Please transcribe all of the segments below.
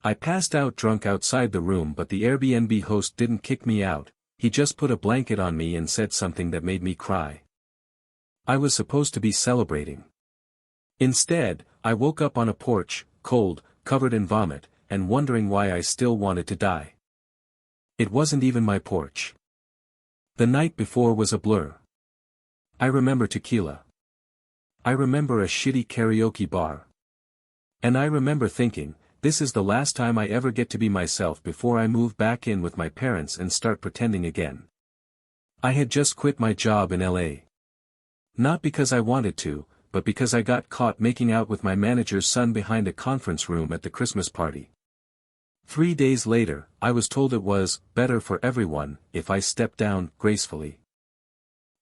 I passed out drunk outside the room, but the Airbnb host didn't kick me out, he just put a blanket on me and said something that made me cry. I was supposed to be celebrating. Instead, I woke up on a porch, cold, covered in vomit, and wondering why I still wanted to die. It wasn't even my porch. The night before was a blur. I remember tequila. I remember a shitty karaoke bar. And I remember thinking, this is the last time I ever get to be myself before I move back in with my parents and start pretending again. I had just quit my job in LA. Not because I wanted to, but because I got caught making out with my manager's son behind a conference room at the Christmas party. 3 days later, I was told it was better for everyone if I stepped down gracefully.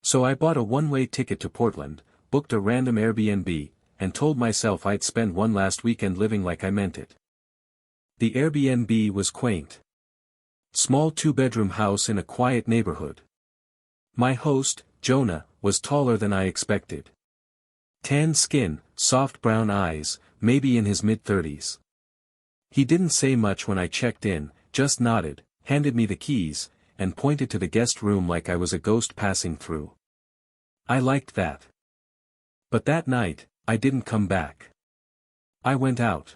So I bought a one-way ticket to Portland, booked a random Airbnb, and told myself I'd spend one last weekend living like I meant it. The Airbnb was quaint. Small 2-bedroom house in a quiet neighborhood. My host, Jonah, was taller than I expected. Tan skin, soft brown eyes, maybe in his mid-30s. He didn't say much when I checked in, just nodded, handed me the keys, and pointed to the guest room like I was a ghost passing through. I liked that. But that night, I didn't come back. I went out.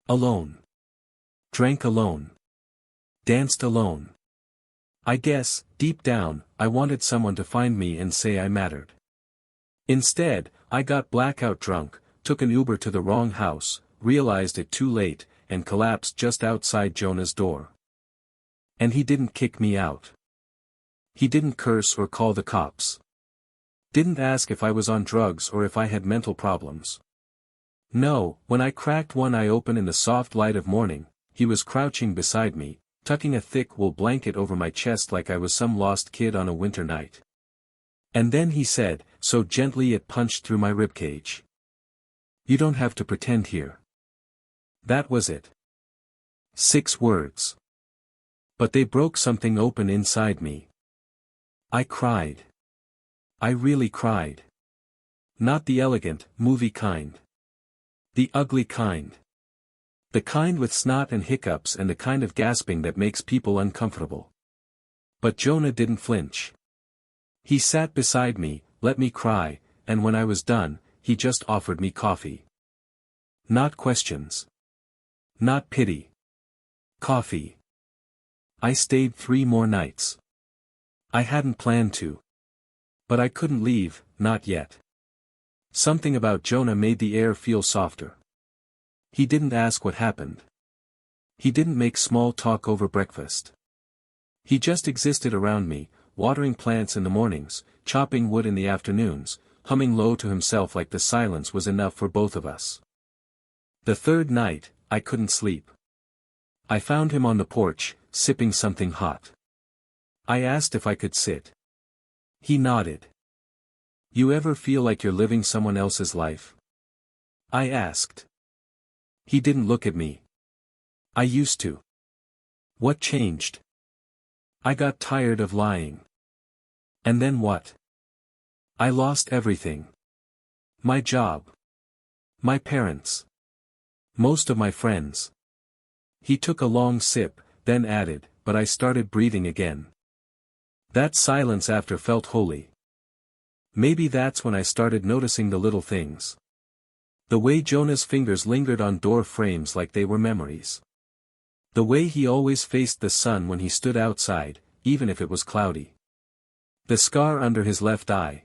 Alone. Drank alone. Danced alone. I guess, deep down, I wanted someone to find me and say I mattered. Instead, I got blackout drunk, took an Uber to the wrong house, realized it too late, and collapsed just outside Jonah's door. And he didn't kick me out. He didn't curse or call the cops. Didn't ask if I was on drugs or if I had mental problems. No, when I cracked one eye open in the soft light of morning, he was crouching beside me, tucking a thick wool blanket over my chest like I was some lost kid on a winter night. And then he said, so gently it punched through my ribcage. You don't have to pretend here. That was it. 6 words. But they broke something open inside me. I cried. I really cried. Not the elegant, movie kind. The ugly kind. The kind with snot and hiccups and the kind of gasping that makes people uncomfortable. But Jonah didn't flinch. He sat beside me, let me cry, and when I was done, he just offered me coffee. Not questions. Not pity. Coffee. I stayed 3 more nights. I hadn't planned to. But I couldn't leave, not yet. Something about Jonah made the air feel softer. He didn't ask what happened. He didn't make small talk over breakfast. He just existed around me, watering plants in the mornings, chopping wood in the afternoons, humming low to himself like the silence was enough for both of us. The 3rd night, I couldn't sleep. I found him on the porch, sipping something hot. I asked if I could sit. He nodded. You ever feel like you're living someone else's life? I asked. He didn't look at me. I used to. What changed? I got tired of lying. And then what? I lost everything. My job. My parents. Most of my friends. He took a long sip, then added, but I started breathing again. That silence after felt holy. Maybe that's when I started noticing the little things. The way Jonah's fingers lingered on door frames like they were memories. The way he always faced the sun when he stood outside, even if it was cloudy. The scar under his left eye.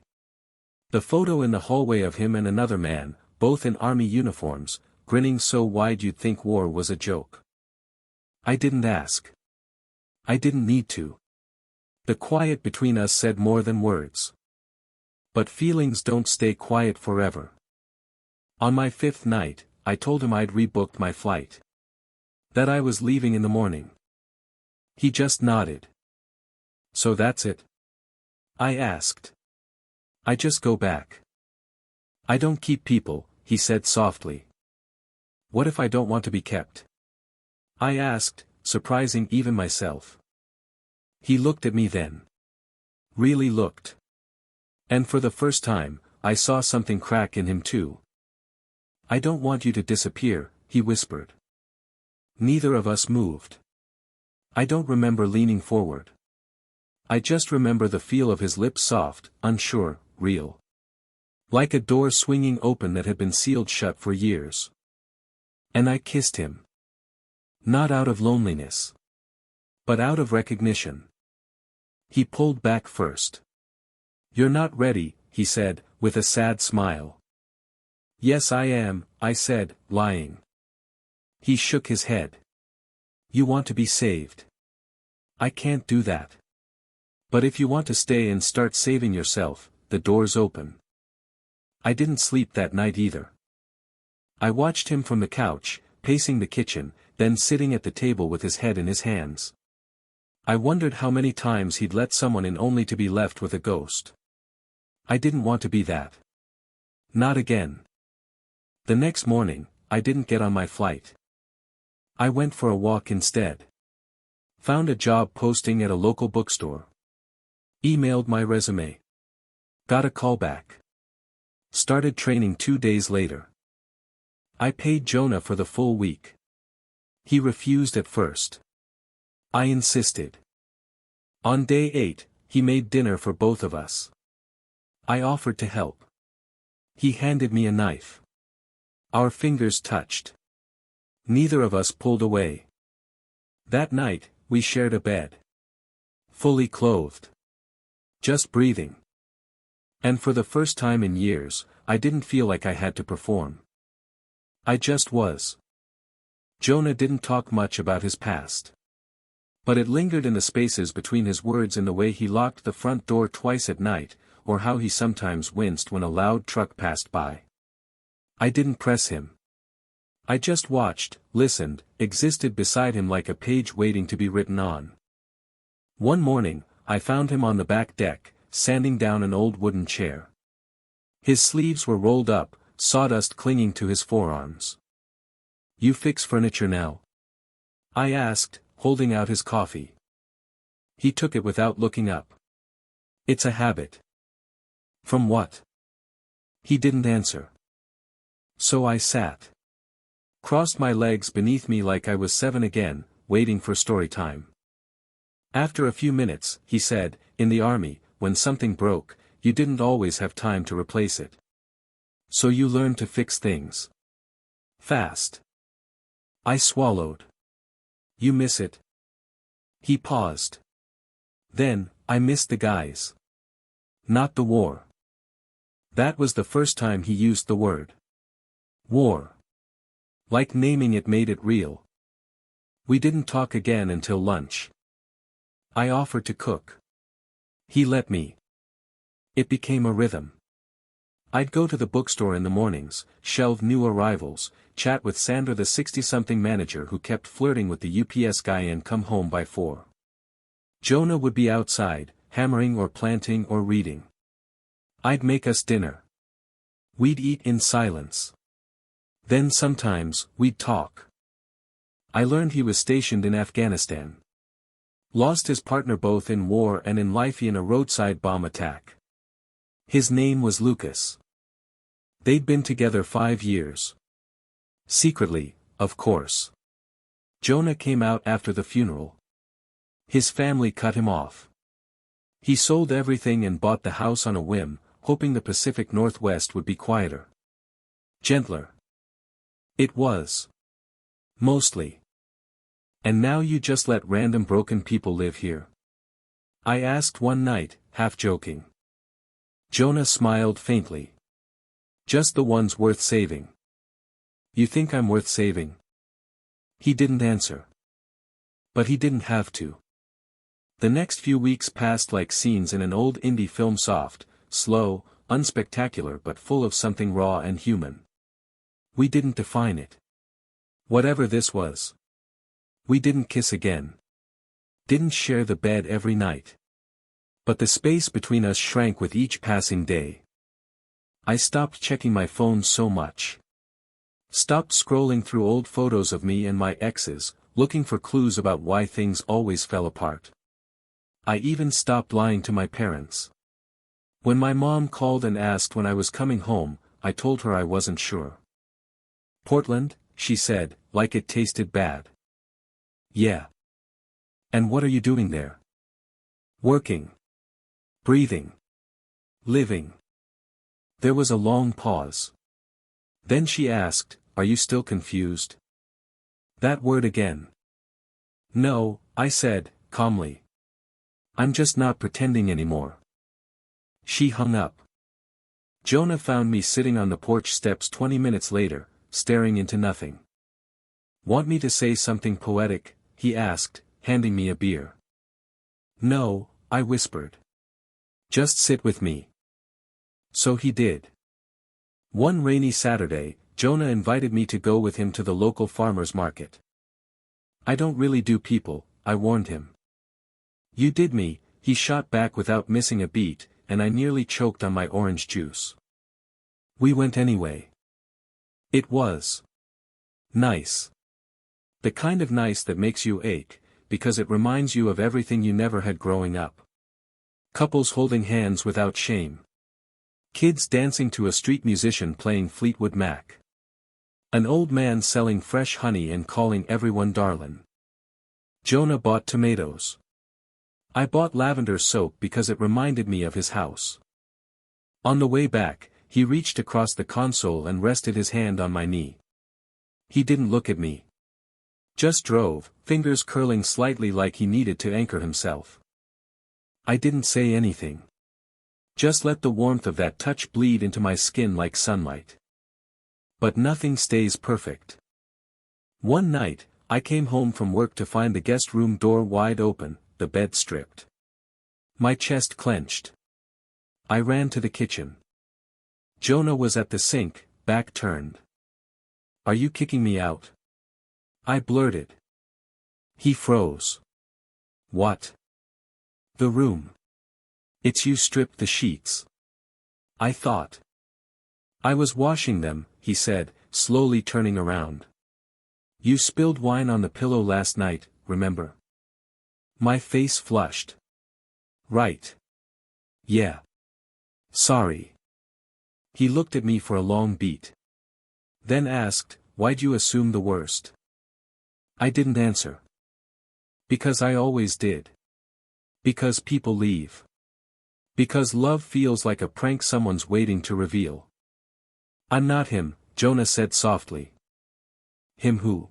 The photo in the hallway of him and another man, both in army uniforms, grinning so wide you'd think war was a joke. I didn't ask. I didn't need to. The quiet between us said more than words. But feelings don't stay quiet forever. On my 5th night, I told him I'd rebooked my flight. That I was leaving in the morning. He just nodded. So that's it? I asked. I just go back. I don't keep people, he said softly. What if I don't want to be kept? I asked, surprising even myself. He looked at me then. Really looked. And for the first time, I saw something crack in him too. I don't want you to disappear, he whispered. Neither of us moved. I don't remember leaning forward. I just remember the feel of his lips, soft, unsure, real. Like a door swinging open that had been sealed shut for years. And I kissed him. Not out of loneliness. But out of recognition. He pulled back first. "You're not ready," he said, with a sad smile. "Yes, I am," I said, lying. He shook his head. "You want to be saved. I can't do that. But if you want to stay and start saving yourself, the door's open." I didn't sleep that night either. I watched him from the couch, pacing the kitchen, then sitting at the table with his head in his hands. I wondered how many times he'd let someone in only to be left with a ghost. I didn't want to be that. Not again. The next morning, I didn't get on my flight. I went for a walk instead. Found a job posting at a local bookstore. Emailed my resume. Got a call back. Started training 2 days later. I paid Jonah for the full week. He refused at first. I insisted. On day 8, he made dinner for both of us. I offered to help. He handed me a knife. Our fingers touched. Neither of us pulled away. That night, we shared a bed. Fully clothed. Just breathing. And for the first time in years, I didn't feel like I had to perform. I just was. Jonah didn't talk much about his past. But it lingered in the spaces between his words, in the way he locked the front door twice at night, or how he sometimes winced when a loud truck passed by. I didn't press him. I just watched, listened, existed beside him like a page waiting to be written on. One morning, I found him on the back deck, sanding down an old wooden chair. His sleeves were rolled up, sawdust clinging to his forearms. "You fix furniture now?" I asked, holding out his coffee. He took it without looking up. "It's a habit." "From what?" He didn't answer. So I sat. Crossed my legs beneath me like I was 7 again, waiting for story time. After a few minutes, he said, "In the army, when something broke, you didn't always have time to replace it. So you learned to fix things. Fast." I swallowed. "You miss it?" He paused. "Then, I miss the guys. Not the war." That was the first time he used the word. War. Like naming it made it real. We didn't talk again until lunch. I offered to cook. He let me. It became a rhythm. I'd go to the bookstore in the mornings, shelve new arrivals, chat with Sandra, the 60-something manager who kept flirting with the UPS guy, and come home by 4. Jonah would be outside, hammering or planting or reading. I'd make us dinner. We'd eat in silence. Then sometimes, we'd talk. I learned he was stationed in Afghanistan. Lost his partner both in war and in life in a roadside bomb attack. His name was Lucas. They'd been together 5 years. Secretly, of course. Jonah came out after the funeral. His family cut him off. He sold everything and bought the house on a whim, hoping the Pacific Northwest would be quieter. Gentler. It was. Mostly. "And now you just let random broken people live here?" I asked one night, half joking. Jonah smiled faintly. "Just the ones worth saving." "You think I'm worth saving?" He didn't answer. But he didn't have to. The next few weeks passed like scenes in an old indie film, soft, slow, unspectacular but full of something raw and human. We didn't define it. Whatever this was. We didn't kiss again. Didn't share the bed every night. But the space between us shrank with each passing day. I stopped checking my phone so much. Stopped scrolling through old photos of me and my exes, looking for clues about why things always fell apart. I even stopped lying to my parents. When my mom called and asked when I was coming home, I told her I wasn't sure. "Portland," she said, like it tasted bad. Yeah. And what are you doing there? Working. Breathing. Living. There was a long pause. Then she asked, "Are you still confused?" That word again. "No," I said, calmly. "I'm just not pretending anymore." She hung up. Jonah found me sitting on the porch steps 20 minutes later, staring into nothing. "Want me to say something poetic?" he asked, handing me a beer. "No," I whispered. "Just sit with me." So he did. One rainy Saturday, Jonah invited me to go with him to the local farmer's market. "I don't really do people," I warned him. "You did me," he shot back without missing a beat, and I nearly choked on my orange juice. We went anyway. It was nice. The kind of nice that makes you ache, because it reminds you of everything you never had growing up. Couples holding hands without shame. Kids dancing to a street musician playing Fleetwood Mac. An old man selling fresh honey and calling everyone darlin'. Jonah bought tomatoes. I bought lavender soap because it reminded me of his house. On the way back, he reached across the console and rested his hand on my knee. He didn't look at me. Just drove, fingers curling slightly like he needed to anchor himself. I didn't say anything. Just let the warmth of that touch bleed into my skin like sunlight. But nothing stays perfect. One night, I came home from work to find the guest room door wide open, the bed stripped. My chest clenched. I ran to the kitchen. Jonah was at the sink, back turned. "Are you kicking me out?" I blurted. He froze. "What?" "The room. It's you stripped the sheets." I thought. "I was washing them," he said, slowly turning around. "You spilled wine on the pillow last night, remember?" My face flushed. "Right. Yeah. Sorry." He looked at me for a long beat. Then asked, "Why'd you assume the worst?" I didn't answer. "Because I always did. Because people leave. Because love feels like a prank someone's waiting to reveal." "I'm not him," Jonah said softly. "Him who?"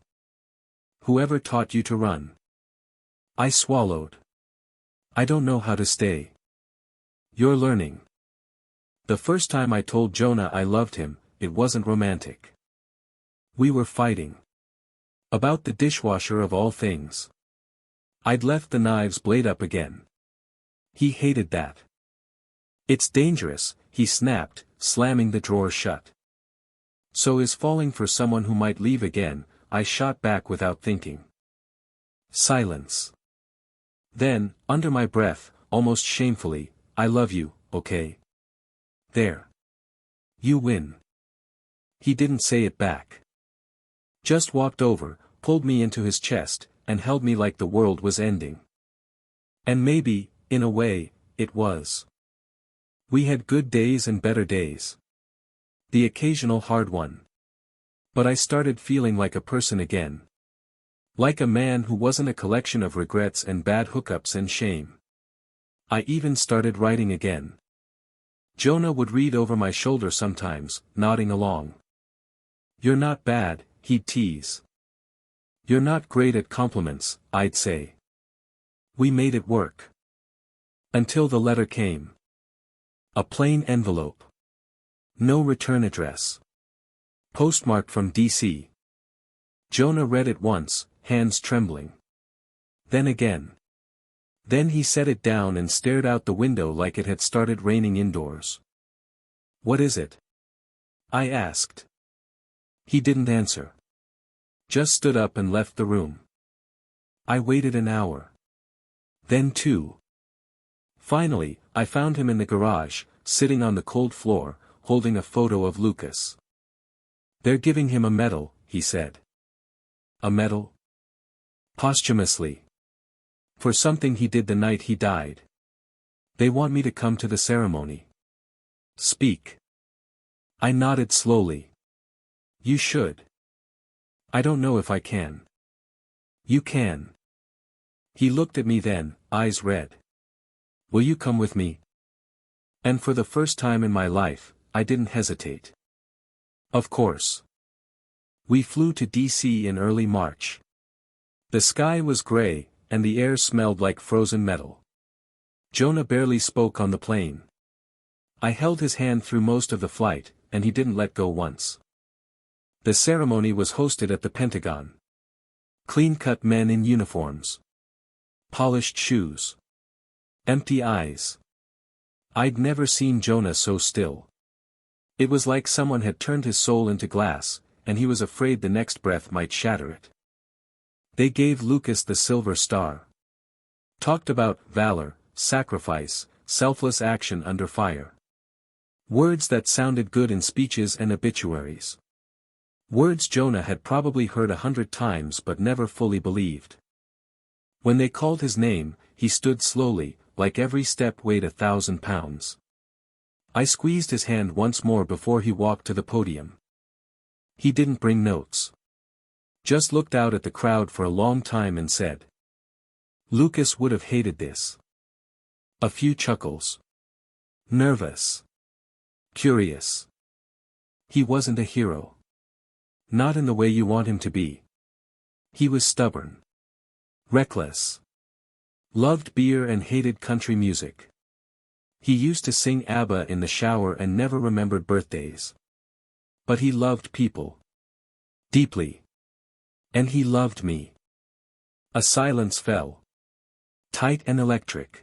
"Whoever taught you to run." I swallowed. "I don't know how to stay." "You're learning." The first time I told Jonah I loved him, it wasn't romantic. We were fighting. About the dishwasher of all things. I'd left the knives blade up again. He hated that. "It's dangerous," he snapped, slamming the drawer shut. "So is falling for someone who might leave again," I shot back without thinking. Silence. Then, under my breath, almost shamefully, "I love you, okay? There. You win." He didn't say it back. Just walked over, pulled me into his chest, and held me like the world was ending. And maybe, in a way, it was. We had good days and better days. The occasional hard one. But I started feeling like a person again. Like a man who wasn't a collection of regrets and bad hookups and shame. I even started writing again. Jonah would read over my shoulder sometimes, nodding along. "You're not bad," he'd tease. "You're not great at compliments," I'd say. We made it work. Until the letter came. A plain envelope. No return address. Postmarked from D.C. Jonah read it once, hands trembling. Then again. Then he set it down and stared out the window like it had started raining indoors. "What is it?" I asked. He didn't answer. Just stood up and left the room. I waited an hour. Then 2. Finally, I found him in the garage, sitting on the cold floor, holding a photo of Lucas. "They're giving him a medal," he said. "A medal?" "Posthumously. For something he did the night he died. They want me to come to the ceremony." "Speak." I nodded slowly. "You should." "I don't know if I can." "You can." He looked at me then, eyes red. Will you come with me? And for the first time in my life, I didn't hesitate. Of course. We flew to DC in early March. The sky was gray, and the air smelled like frozen metal. Jonah barely spoke on the plane. I held his hand through most of the flight, and he didn't let go once. The ceremony was hosted at the Pentagon. Clean-cut men in uniforms. Polished shoes. Empty eyes. I'd never seen Jonah so still. It was like someone had turned his soul into glass, and he was afraid the next breath might shatter it. They gave Lucas the Silver Star. Talked about valor, sacrifice, selfless action under fire. Words that sounded good in speeches and obituaries. Words Jonah had probably heard 100 times but never fully believed. When they called his name, he stood slowly, like every step weighed 1,000 pounds. I squeezed his hand once more before he walked to the podium. He didn't bring notes. Just looked out at the crowd for a long time and said. Lucas would have hated this. A few chuckles. Nervous. Curious. He wasn't a hero. Not in the way you want him to be. He was stubborn. Reckless. Loved beer and hated country music. He used to sing ABBA in the shower and never remembered birthdays. But he loved people. Deeply. And he loved me. A silence fell. Tight and electric.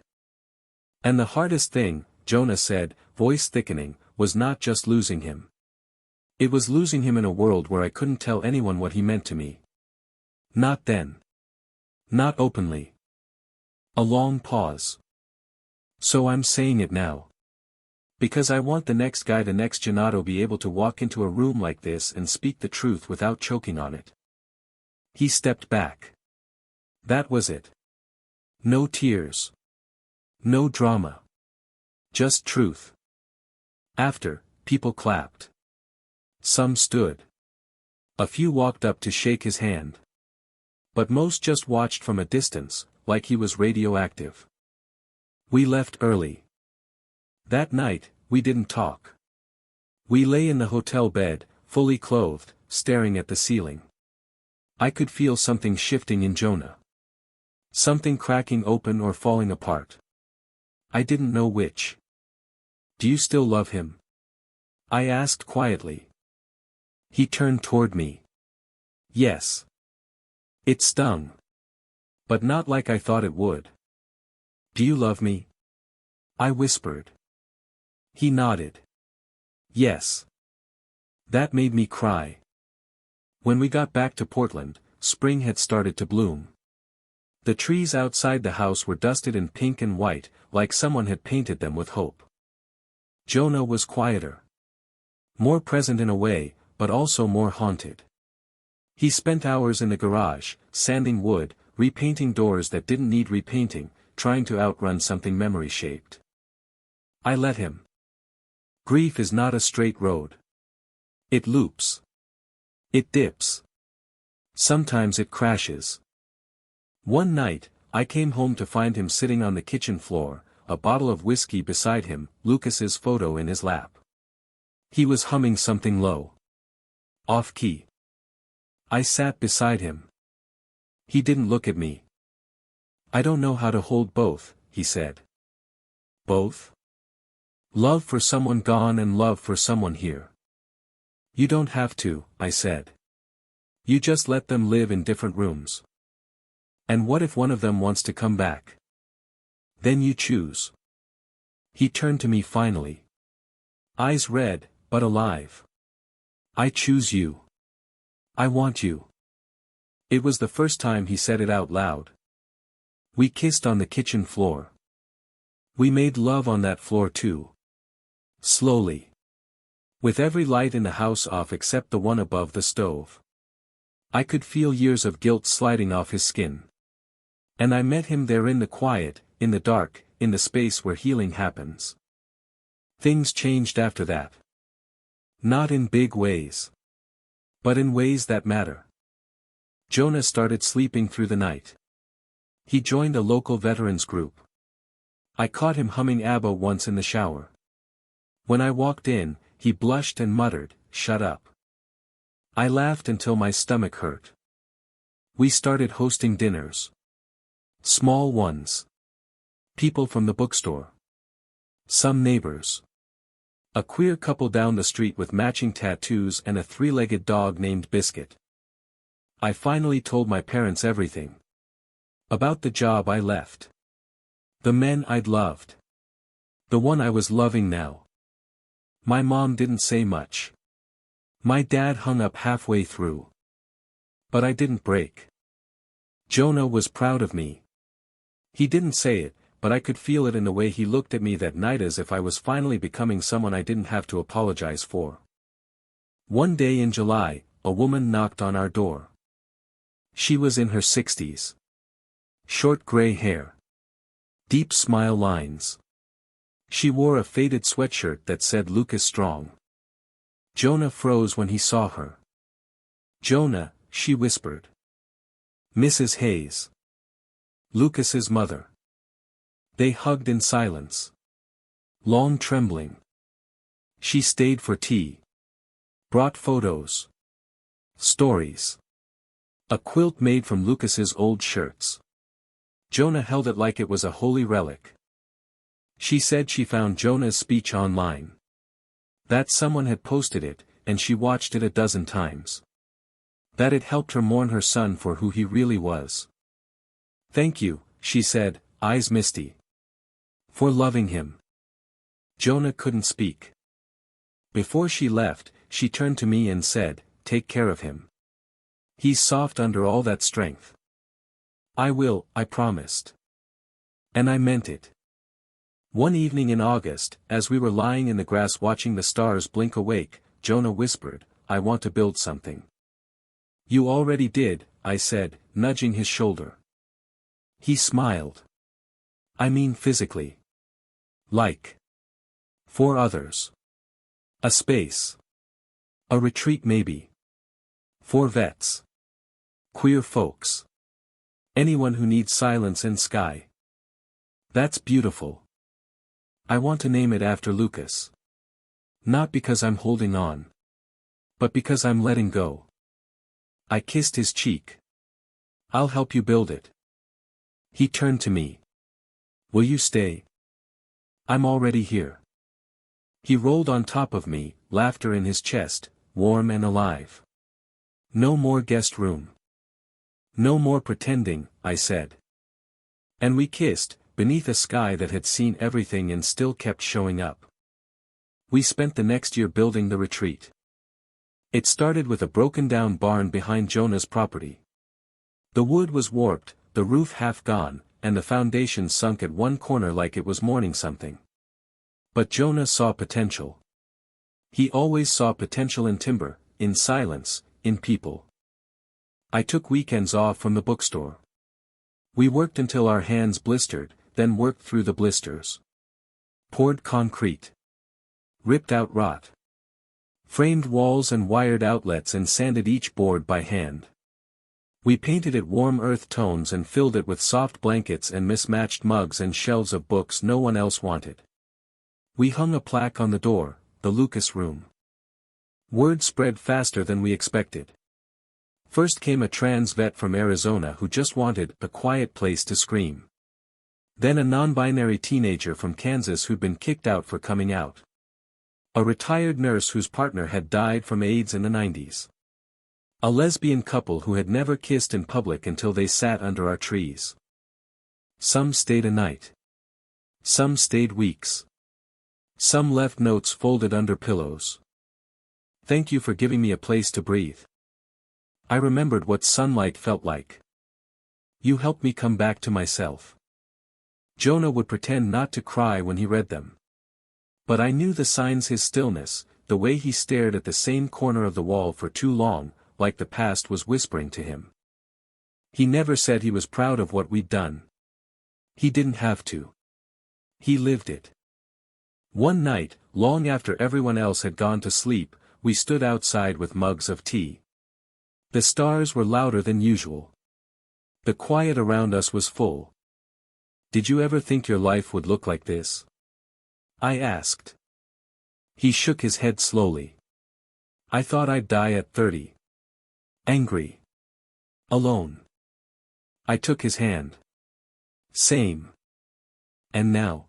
And the hardest thing, Jonah said, voice thickening, was not just losing him. It was losing him in a world where I couldn't tell anyone what he meant to me. Not then. Not openly. A long pause. So I'm saying it now. Because I want the next guy, the next Gennaro, be able to walk into a room like this and speak the truth without choking on it. He stepped back. That was it. No tears. No drama. Just truth. After, people clapped. Some stood. A few walked up to shake his hand. But most just watched from a distance, like he was radioactive. We left early. That night, we didn't talk. We lay in the hotel bed, fully clothed, staring at the ceiling. I could feel something shifting in Jonah. Something cracking open or falling apart. I didn't know which. Do you still love him? I asked quietly. He turned toward me. Yes. It stung. But not like I thought it would. Do you love me? I whispered. He nodded. Yes. That made me cry. When we got back to Portland, spring had started to bloom. The trees outside the house were dusted in pink and white, like someone had painted them with hope. Jonah was quieter. More present in a way, but also more haunted. He spent hours in the garage, sanding wood, repainting doors that didn't need repainting, trying to outrun something memory-shaped. I let him. Grief is not a straight road. It loops. It dips. Sometimes it crashes. One night, I came home to find him sitting on the kitchen floor, a bottle of whiskey beside him, Lucas's photo in his lap. He was humming something low. Off-key. I sat beside him. He didn't look at me. I don't know how to hold both, he said. Both? Love for someone gone and love for someone here. You don't have to, I said. You just let them live in different rooms. And what if one of them wants to come back? Then you choose. He turned to me finally. Eyes red, but alive. I choose you. I want you. It was the first time he said it out loud. We kissed on the kitchen floor. We made love on that floor too. Slowly. With every light in the house off except the one above the stove. I could feel years of guilt sliding off his skin. And I met him there in the quiet, in the dark, in the space where healing happens. Things changed after that. Not in big ways. But in ways that matter. Jonah started sleeping through the night. He joined a local veterans group. I caught him humming ABBA once in the shower. When I walked in, he blushed and muttered, "Shut up." I laughed until my stomach hurt. We started hosting dinners. Small ones. People from the bookstore. Some neighbors. A queer couple down the street with matching tattoos and a three-legged dog named Biscuit. I finally told my parents everything. About the job I left. The men I'd loved. The one I was loving now. My mom didn't say much. My dad hung up halfway through. But I didn't break. Jonah was proud of me. He didn't say it, but I could feel it in the way he looked at me that night, as if I was finally becoming someone I didn't have to apologize for. One day in July, a woman knocked on our door. She was in her 60s. Short gray hair. Deep smile lines. She wore a faded sweatshirt that said Lucas Strong. Jonah froze when he saw her. "Jonah," she whispered. "Mrs. Hayes. Lucas's mother." They hugged in silence. Long trembling. She stayed for tea. Brought photos. Stories. A quilt made from Lucas's old shirts. Jonah held it like it was a holy relic. She said she found Jonah's speech online. That someone had posted it, and she watched it a dozen times. That it helped her mourn her son for who he really was. "Thank you," she said, eyes misty. "For loving him." Jonah couldn't speak. Before she left, she turned to me and said, "Take care of him. He's soft under all that strength." "I will," I promised. And I meant it. One evening in August, as we were lying in the grass watching the stars blink awake, Jonah whispered, "I want to build something." "You already did," I said, nudging his shoulder. He smiled. "I mean physically. Like. For others. A space. A retreat maybe. For vets. Queer folks. Anyone who needs silence and sky." "That's beautiful. I want to name it after Lucas. Not because I'm holding on. But because I'm letting go." I kissed his cheek. "I'll help you build it." He turned to me. "Will you stay?" "I'm already here." He rolled on top of me, laughter in his chest, warm and alive. "No more guest room. No more pretending," I said. And we kissed, beneath a sky that had seen everything and still kept showing up. We spent the next year building the retreat. It started with a broken-down barn behind Jonah's property. The wood was warped, the roof half gone, and the foundation sunk at one corner like it was mourning something. But Jonah saw potential. He always saw potential in timber, in silence, in people. I took weekends off from the bookstore. We worked until our hands blistered, then worked through the blisters. Poured concrete. Ripped out rot. Framed walls and wired outlets and sanded each board by hand. We painted it warm earth tones and filled it with soft blankets and mismatched mugs and shelves of books no one else wanted. We hung a plaque on the door, "The Lucas Room." Word spread faster than we expected. First came a trans vet from Arizona who just wanted a quiet place to scream. Then a non-binary teenager from Kansas who'd been kicked out for coming out. A retired nurse whose partner had died from AIDS in the 90s. A lesbian couple who had never kissed in public until they sat under our trees. Some stayed a night. Some stayed weeks. Some left notes folded under pillows. "Thank you for giving me a place to breathe." I remembered what sunlight felt like. "You helped me come back to myself." Jonah would pretend not to cry when he read them. But I knew the signs: his stillness, the way he stared at the same corner of the wall for too long, like the past was whispering to him. He never said he was proud of what we'd done. He didn't have to. He lived it. One night, long after everyone else had gone to sleep, we stood outside with mugs of tea. The stars were louder than usual. The quiet around us was full. "Did you ever think your life would look like this?" I asked. He shook his head slowly. "I thought I'd die at 30. Angry. Alone." I took his hand. "Same. And now?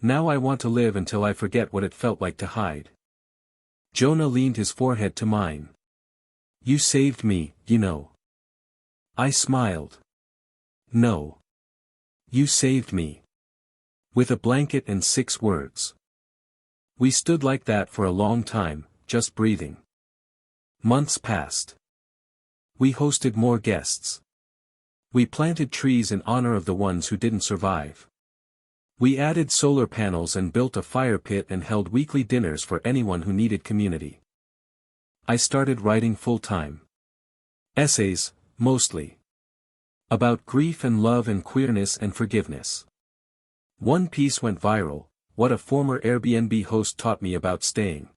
Now I want to live until I forget what it felt like to hide." Jonah leaned his forehead to mine. "You saved me, you know." I smiled. "No. You saved me. With a blanket and 6 words." We stood like that for a long time, just breathing. Months passed. We hosted more guests. We planted trees in honor of the ones who didn't survive. We added solar panels and built a fire pit and held weekly dinners for anyone who needed community. I started writing full-time. Essays, mostly. About grief and love and queerness and forgiveness. One piece went viral, "What a former Airbnb host taught me about staying."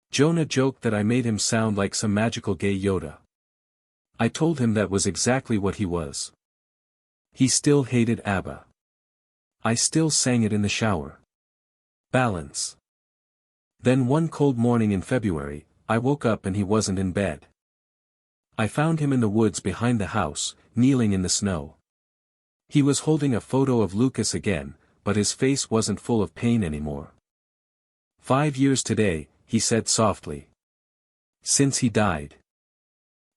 Jonah joked that I made him sound like some magical gay Yoda. I told him that was exactly what he was. He still hated ABBA. I still sang it in the shower. Balance. Then one cold morning in February, I woke up and he wasn't in bed. I found him in the woods behind the house, kneeling in the snow. He was holding a photo of Lucas again, but his face wasn't full of pain anymore. 5 years today, he said softly. Since he died.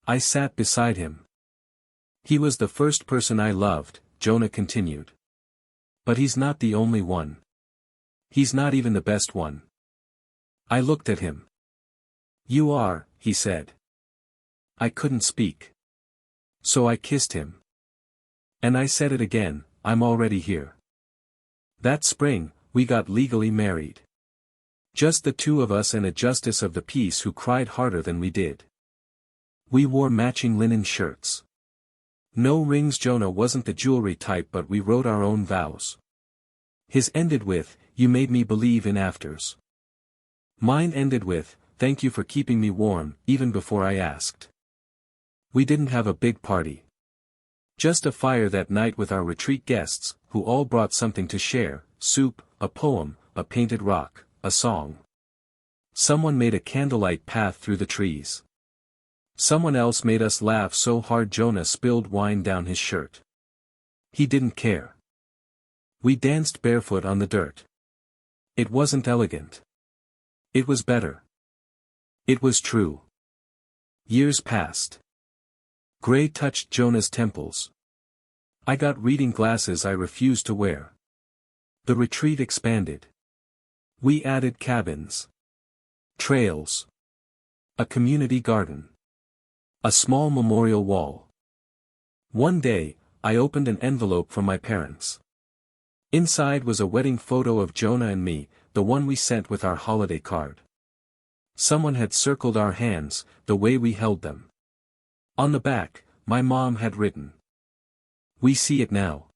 I sat beside him. He was the first person I loved, Jonah continued. But he's not the only one. He's not even the best one. I looked at him. You are, he said. I couldn't speak. So I kissed him. And I said it again, I'm already here. That spring, we got legally married. Just the two of us and a justice of the peace who cried harder than we did. We wore matching linen shirts. No rings. Jonah wasn't the jewelry type, but we wrote our own vows. His ended with, you made me believe in afters. Mine ended with, thank you for keeping me warm, even before I asked. We didn't have a big party. Just a fire that night with our retreat guests, who all brought something to share, soup, a poem, a painted rock, a song. Someone made a candlelight path through the trees. Someone else made us laugh so hard Jonah spilled wine down his shirt. He didn't care. We danced barefoot on the dirt. It wasn't elegant. It was better. It was true. Years passed. Gray touched Jonah's temples. I got reading glasses I refused to wear. The retreat expanded. We added cabins. Trails. A community garden. A small memorial wall. One day, I opened an envelope from my parents. Inside was a wedding photo of Jonah and me, the one we sent with our holiday card. Someone had circled our hands, the way we held them. On the back, my mom had written. We see it now.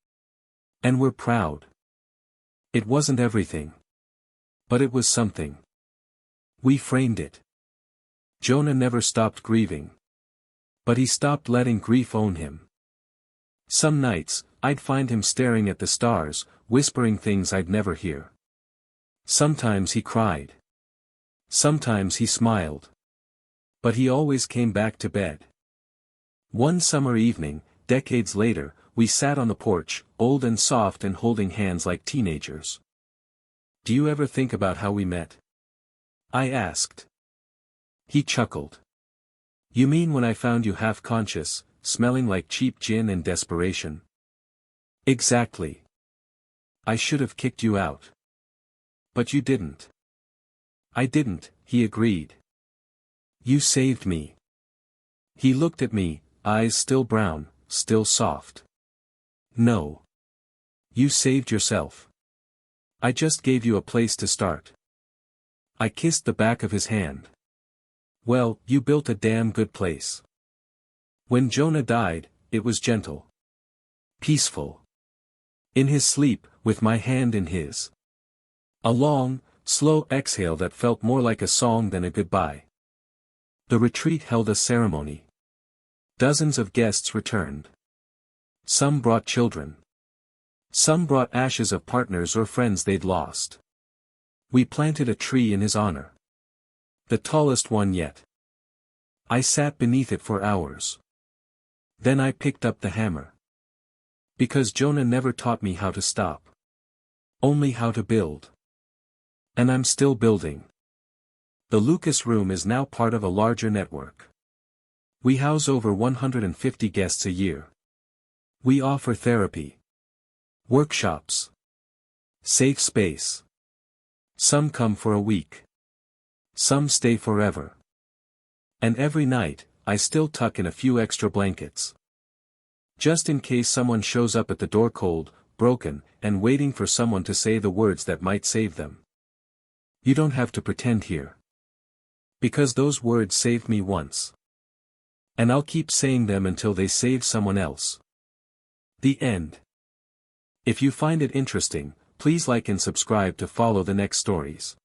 And we're proud. It wasn't everything. But it was something. We framed it. Jonah never stopped grieving. But he stopped letting grief own him. Some nights, I'd find him staring at the stars, whispering things I'd never hear. Sometimes he cried. Sometimes he smiled. But he always came back to bed. One summer evening, decades later, we sat on the porch, old and soft and holding hands like teenagers. Do you ever think about how we met? I asked. He chuckled. You mean when I found you half-conscious, smelling like cheap gin and desperation? Exactly. I should have kicked you out. But you didn't. I didn't, he agreed. You saved me. He looked at me, eyes still brown, still soft. No. You saved yourself. I just gave you a place to start. I kissed the back of his hand. Well, you built a damn good place. When Jonah died, it was gentle. Peaceful. In his sleep, with my hand in his. A long, slow exhale that felt more like a song than a goodbye. The retreat held a ceremony. Dozens of guests returned. Some brought children. Some brought ashes of partners or friends they'd lost. We planted a tree in his honor. The tallest one yet. I sat beneath it for hours. Then I picked up the hammer. Because Jonah never taught me how to stop. Only how to build. And I'm still building. The Lucas Room is now part of a larger network. We house over 150 guests a year. We offer therapy. Workshops. Safe space. Some come for a week. Some stay forever. And every night, I still tuck in a few extra blankets. Just in case someone shows up at the door cold, broken, and waiting for someone to say the words that might save them. You don't have to pretend here. Because those words saved me once. And I'll keep saying them until they save someone else. The end. If you find it interesting, please like and subscribe to follow the next stories.